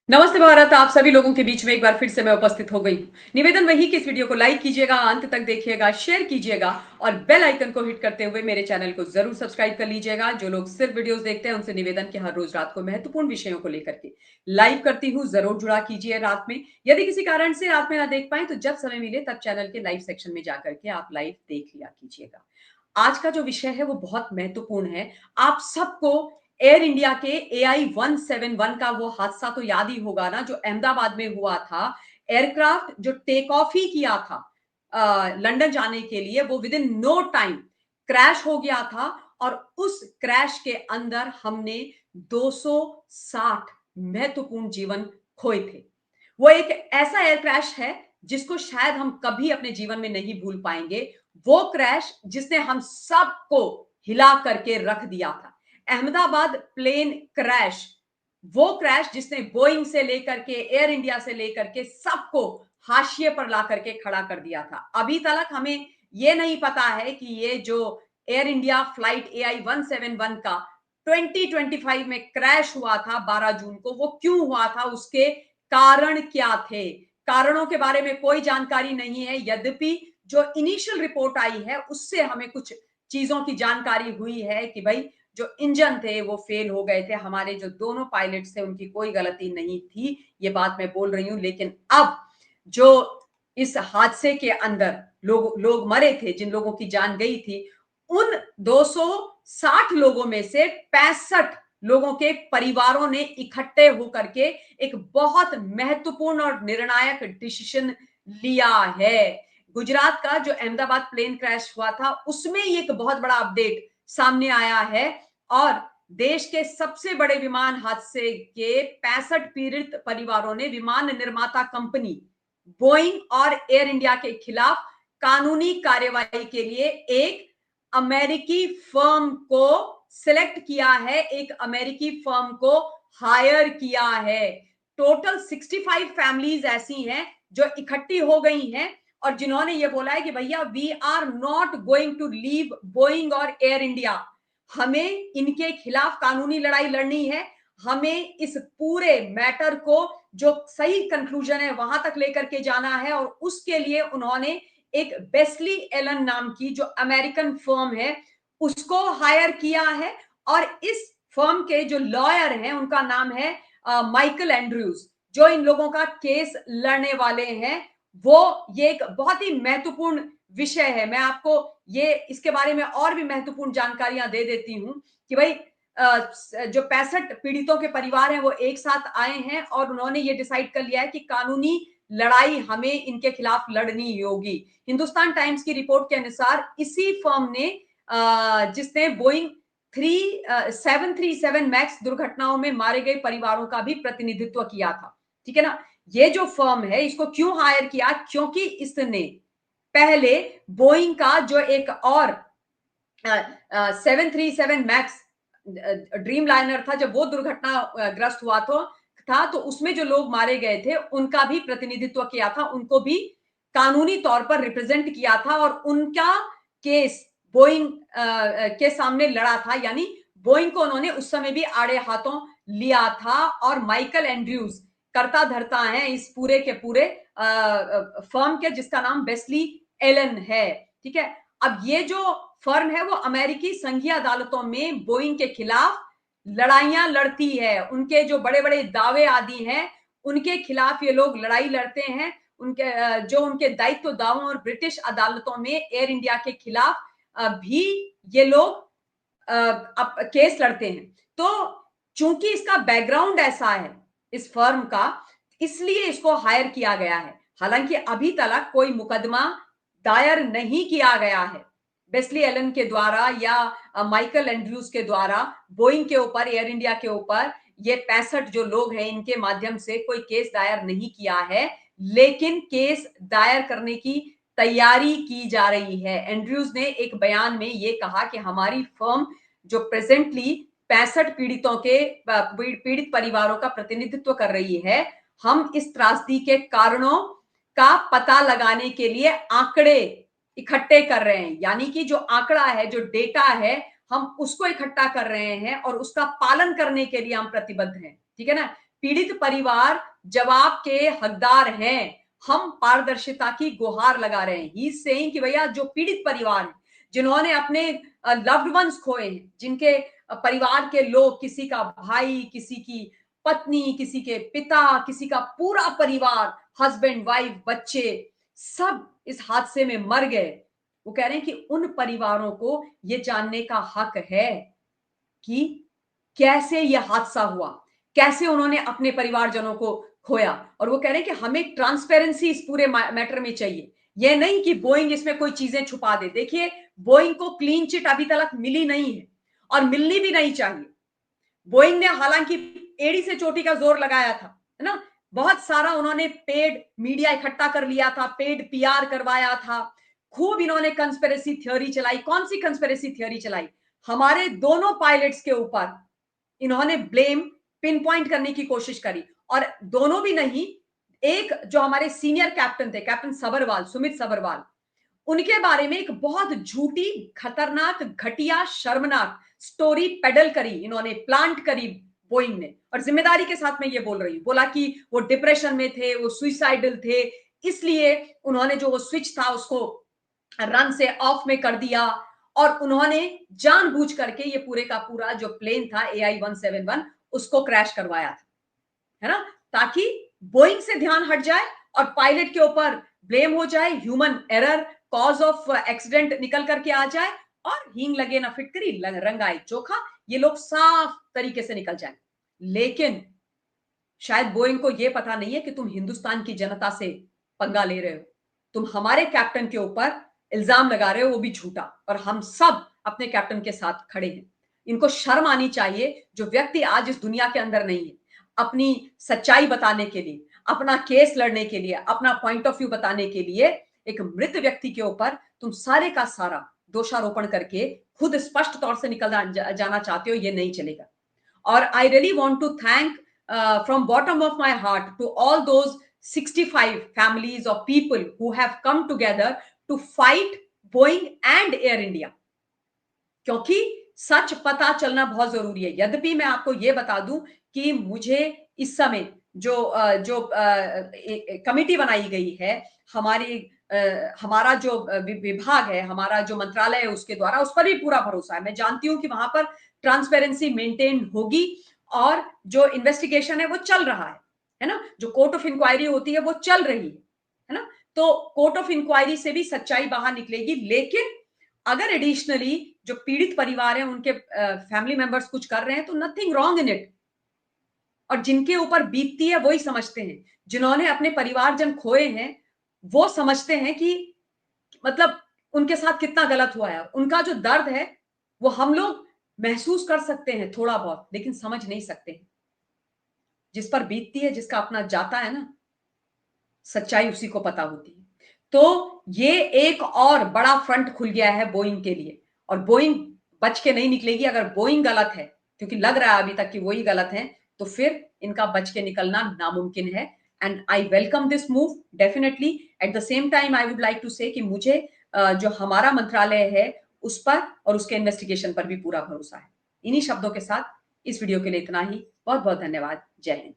नमस्ते भारत। आप सभी लोगों के बीच में एक बार फिर से मैं उपस्थित हो गई हूँ। निवेदन वही कि इस वीडियो को लाइक कीजिएगा, अंत तक देखिएगा, शेयर कीजिएगा और बेल आइकन को हिट करते हुए मेरे चैनल को जरूर सब्सक्राइब कर लीजिएगा। जो लोग सिर्फ वीडियोस देखते हैं उनसे निवेदन कि हर रोज रात को महत्वपूर्ण विषयों को लेकर के लाइव करती हूँ, जरूर जुड़ा कीजिए रात में। यदि किसी कारण से रात में ना देख पाए तो जब समय मिले तब चैनल के लाइव सेक्शन में जाकर के आप लाइव देख लिया कीजिएगा। आज का जो विषय है वो बहुत महत्वपूर्ण है। आप सबको एयर इंडिया के AI-171 का वो हादसा तो याद ही होगा ना, जो अहमदाबाद में हुआ था। एयरक्राफ्ट जो टेक ऑफ ही किया था लंदन जाने के लिए, वो within no time crash हो गया था। और उस क्रैश के अंदर हमने 260 महत्वपूर्ण जीवन खोए थे। वो एक ऐसा एयर क्रैश है जिसको शायद हम कभी अपने जीवन में नहीं भूल पाएंगे। वो क्रैश जिसने हम सबको हिला करके रख दिया था। अहमदाबाद प्लेन क्रैश, वो क्रैश जिसने बोइंग से लेकर के एयर इंडिया से लेकर के सबको हाशिए पर ला करके खड़ा कर दिया था। अभी तक हमें ये नहीं पता है कि ये जो एयर इंडिया फ्लाइट AI-171 का 2025 में क्रैश हुआ था 12 जून को, वो क्यों हुआ था, उसके कारण क्या थे। कारणों के बारे में कोई जानकारी नहीं है। यद्यपि जो इनिशियल रिपोर्ट आई है उससे हमें कुछ चीजों की जानकारी हुई है कि भाई जो इंजन थे वो फेल हो गए थे। हमारे जो दोनों पायलट्स थे उनकी कोई गलती नहीं थी, ये बात मैं बोल रही हूं। लेकिन अब जो इस हादसे के अंदर लोग लोग मरे थे, जिन लोगों की जान गई थी, उन 260 लोगों में से 65 लोगों के परिवारों ने इकट्ठे होकर के एक बहुत महत्वपूर्ण और निर्णायक डिसीजन लिया है। गुजरात का जो अहमदाबाद प्लेन क्रैश हुआ था उसमें एक बहुत बड़ा अपडेट सामने आया है। और देश के सबसे बड़े विमान हादसे के 65 पीड़ित परिवारों ने विमान निर्माता कंपनी बोइंग और एयर इंडिया के खिलाफ कानूनी कार्यवाही के लिए एक अमेरिकी फर्म को सिलेक्ट किया है, एक अमेरिकी फर्म को हायर किया है। टोटल 65 फैमिलीज ऐसी हैं जो इकट्ठी हो गई हैं और जिन्होंने ये बोला है कि भैया we are not going to leave Boeing और एयर इंडिया। हमें इनके खिलाफ कानूनी लड़ाई लड़नी है। हमें इस पूरे मैटर को जो सही कंक्लूजन है वहां तक लेकर के जाना है। और उसके लिए उन्होंने एक बेस्ली एलन नाम की जो अमेरिकन फर्म है उसको हायर किया है। और इस फर्म के जो लॉयर हैं उनका नाम है माइकल एंड्रयूज, जो इन लोगों का केस लड़ने वाले हैं। वो ये एक बहुत ही महत्वपूर्ण विषय है। मैं आपको ये इसके बारे में और भी महत्वपूर्ण जानकारियां दे देती हूं कि भाई जो 65 पीड़ितों के परिवार हैं वो एक साथ आए हैं और उन्होंने ये डिसाइड कर लिया है कि कानूनी लड़ाई हमें इनके खिलाफ लड़नी होगी। हिंदुस्तान टाइम्स की रिपोर्ट के अनुसार इसी फर्म ने जिसने बोइंग 737 मैक्स दुर्घटनाओं में मारे गए परिवारों का भी प्रतिनिधित्व किया था। ठीक है ना। ये जो फर्म है इसको क्यों हायर किया, क्योंकि इसने पहले बोइंग का जो एक और 737 मैक्स ड्रीम लाइनर था, जब वो दुर्घटना ग्रस्त हुआ तो उसमें जो लोग मारे गए थे उनका भी प्रतिनिधित्व किया था, उनको भी कानूनी तौर पर रिप्रेजेंट किया था और उनका केस बोइंग के सामने लड़ा था। यानी बोइंग को उन्होंने उस समय भी आड़े हाथों लिया था। और माइकल एंड्रयूज कर्ता धर्ता हैं इस पूरे के पूरे फर्म के, जिसका नाम बेस्ली एलन है। ठीक है। अब ये जो फर्म है वो अमेरिकी संघीय अदालतों में बोइंग के खिलाफ लड़ाइयां लड़ती है। उनके जो बड़े बड़े दावे आदि हैं उनके खिलाफ ये लोग लड़ाई लड़ते हैं। उनके जो उनके दायित्व दावों और ब्रिटिश अदालतों में एयर इंडिया के खिलाफ भी ये लोग अब केस लड़ते हैं। तो चूंकि इसका बैकग्राउंड ऐसा है इस फर्म का, इसलिए इसको हायर किया गया है। हालांकि अभी तक कोई मुकदमा दायर नहीं किया गया है बेस्ली एलन के द्वारा या माइकल एंड्रयूज के द्वारा बोइंग के ऊपर, एयर इंडिया के ऊपर। ये 65 जो लोग हैं इनके माध्यम से कोई केस दायर नहीं किया है, लेकिन केस दायर करने की तैयारी की जा रही है। एंड्रयूज ने एक बयान में ये कहा कि हमारी फर्म जो प्रेजेंटली 65 पीड़ितों के पीड़ित परिवारों का प्रतिनिधित्व कर रही है, हम इस त्रासदी के कारणों का पता लगाने के लिए आंकड़े इकट्ठे कर रहे हैं। यानी कि जो आंकड़ा है, जो डेटा है, हम उसको इकट्ठा कर रहे हैं और उसका पालन करने के लिए हम प्रतिबद्ध हैं। ठीक है ना। पीड़ित परिवार जवाब के हकदार हैं। हम पारदर्शिता की गुहार लगा रहे हैं। ही इज सेइंग कि भैया जो पीड़ित परिवार हैं, जिन्होंने अपने लव्ड वंस खोए हैं, जिनके परिवार के लोग, किसी का भाई, किसी की पत्नी, किसी के पिता, किसी का पूरा परिवार, हस्बैंड, वाइफ, बच्चे, सब इस हादसे में मर गए। वो कह रहे हैं कि उन परिवारों को ये जानने का हक है कि कैसे यह हादसा हुआ, कैसे उन्होंने अपने परिवारजनों को खोया। और वो कह रहे हैं कि हमें ट्रांसपेरेंसी इस पूरे मैटर में चाहिए। यह नहीं कि बोइंग इसमें कोई चीजें छुपा दे। देखिए, बोइंग को क्लीन चिट अभी तक मिली नहीं है और मिलनी भी नहीं चाहिए। बोइंग ने हालांकि एड़ी से चोटी का जोर लगाया था, है ना, बहुत सारा उन्होंने पेड मीडिया इकट्ठा कर लिया था, पेड पीआर करवाया था, खूब इन्होंने कंस्पिरेसी थ्योरी चलाई। कौन सी कंस्पिरेसी थ्योरी चलाई? हमारे दोनों पायलट्स के ऊपर इन्होंने ब्लेम पिन पॉइंट करने की कोशिश करी। और दोनों भी नहीं, एक जो हमारे सीनियर कैप्टन थे, कैप्टन सबरवाल, सुमित सबरवाल, उनके बारे में एक बहुत झूठी, खतरनाक, घटिया, शर्मनाक स्टोरी पेडल करी इन्होंने, प्लांट करी बोइंग ने। और जिम्मेदारी के साथ मैं ये बोल रही हूं, बोला कि वो डिप्रेशन में थे, वो सुइसाइडल थे, इसलिए उन्होंने जो वो स्विच था उसको रन से ऑफ में कर दिया। और उन्होंने जानबूझ करके ये पूरे का पूरा जो प्लेन था AI-171 उसको क्रैश करवाया था, है ना, ताकि बोइंग से ध्यान हट जाए और पायलट के ऊपर ब्लेम हो जाए, human error, cause of accident निकल करके आ जाए और हींग लगे ना फिटकरी रंग आए चोखा, ये लोग साफ तरीके से निकल जाए। लेकिन शायद बोइंग को यह पता नहीं है कि तुम हिंदुस्तान की जनता से पंगा ले रहे हो, तुम हमारे कैप्टन के ऊपर इल्जाम लगा रहे हो, वो भी झूठा, और हम सब अपने कैप्टन के साथ खड़े हैं। इनको शर्म आनी चाहिए। जो व्यक्ति आज इस दुनिया के अंदर नहीं है, अपनी सच्चाई बताने के लिए, अपना केस लड़ने के लिए, अपना पॉइंट ऑफ व्यू बताने के लिए एक मृत व्यक्ति के ऊपर तुम सारे का सारा दोषारोपण करके खुद स्पष्ट तौर से निकल जाना चाहते हो, ये नहीं चलेगा। और I really want to thank from bottom of my heart to all those 65 families of people who have come together to fight Boeing and Air India, क्योंकि सच पता चलना बहुत जरूरी है। यद्यपि मैं आपको यह बता दूं कि मुझे इस समय जो कमिटी बनाई गई है, हमारा जो विभाग है, हमारा जो मंत्रालय है, उसके द्वारा, उस पर भी पूरा भरोसा है। मैं जानती हूं कि वहां पर ट्रांसपेरेंसी मेंटेन होगी और जो इन्वेस्टिगेशन है वो चल रहा है ना, जो कोर्ट ऑफ इंक्वायरी होती है वो चल रही है ना, तो कोर्ट ऑफ इंक्वायरी से भी सच्चाई बाहर निकलेगी। लेकिन अगर एडिशनली जो पीड़ित परिवार है, उनके फैमिली मेंबर्स कुछ कर रहे हैं तो नथिंग रॉन्ग इन इट। और जिनके ऊपर बीतती है वही समझते हैं, जिन्होंने अपने परिवारजन खोए हैं वो समझते हैं कि मतलब उनके साथ कितना गलत हुआ है। उनका जो दर्द है वो हम लोग महसूस कर सकते हैं थोड़ा बहुत, लेकिन समझ नहीं सकते। जिस पर बीतती है, जिसका अपना जाता है ना, सच्चाई उसी को पता होती है। तो ये एक और बड़ा फ्रंट खुल गया है बोइंग के लिए, और बोइंग बच के नहीं निकलेगी। अगर बोइंग गलत है, क्योंकि लग रहा है अभी तक कि वही गलत है, तो फिर इनका बच के निकलना नामुमकिन है। And I welcome this move definitely. At the same time I would like to say कि मुझे जो हमारा मंत्रालय है उस पर और उसके इन्वेस्टिगेशन पर भी पूरा भरोसा है। इन्हीं शब्दों के साथ इस वीडियो के लिए इतना ही। बहुत बहुत धन्यवाद। जय हिंद।